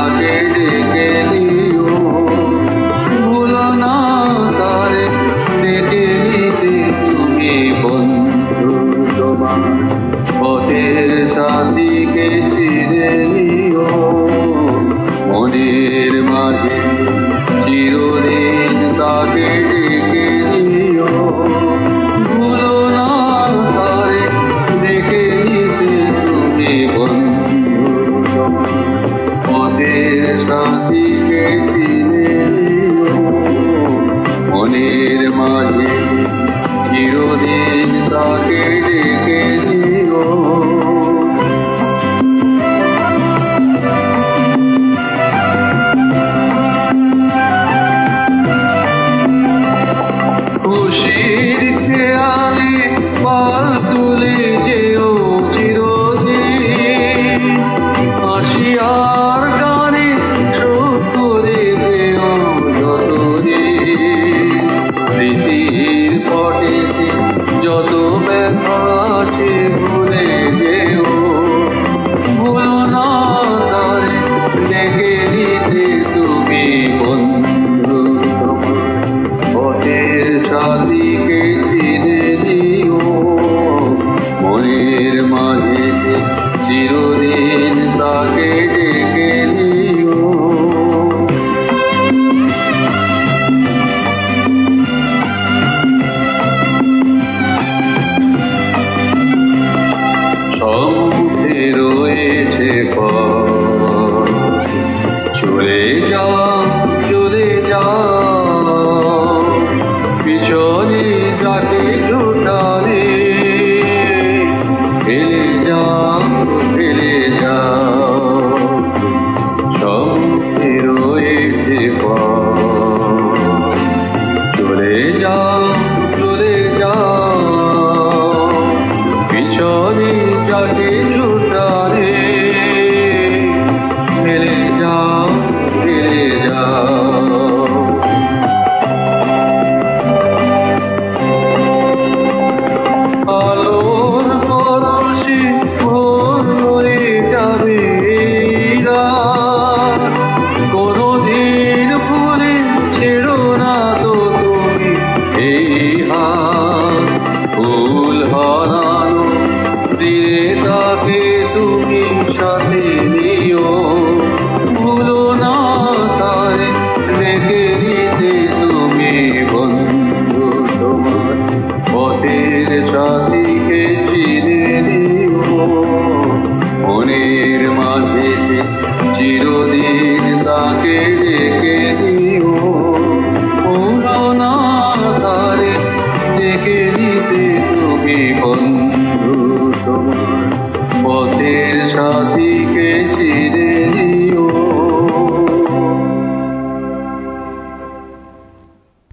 তাকে ডেকে নিও, ভুলো না তারে ডেকে নিতে তুমি বন্ধু তোমার পথের সাথীকে চিনে নিও, মনের মাঝে চিরদিন তাকে ডেকে নিও, ভুলো না তারে ডেকে নিতে তুমি বন্ধু পথের সাথীকে চিনে নিও, মনের মাঝে চিরদিন তাকে ডেকে নিও। খুশির খেয়ালে পাল তুলে যেও চিরদিন, হাসি আর গানে সুখ করে যেও যতদিন, স্মৃতির পটেতে যত ব্যথা সে ভুলে যেও, ভুলো না তারে ডেকে নিতে তুমি বন্ধু পথের সাথীকে চিনে নিও, মনের মাঝে চিরদিন তাকে ডেকে নিও। সম্মুখে রয়েছে পথ, চলে যাও চলে যাও, পিছনে যাকে ছোটালে ফেলে যাও ফেলে যাও, সম্মুখে রয়েছে পথ, চলে যাও চলে যাও, পিছনে যাকে ছোটালে ফেলে যাও ফেলে যাও। আলোর পরশে ভোর হয়ে যাবে রাত, কোনদিন ভুলে ছেড়ো না তো তুমি এই হাত, ফুল হারানো দিয়ে তাকে তুমি সাথে নিও, ভুলো না তারে রেখে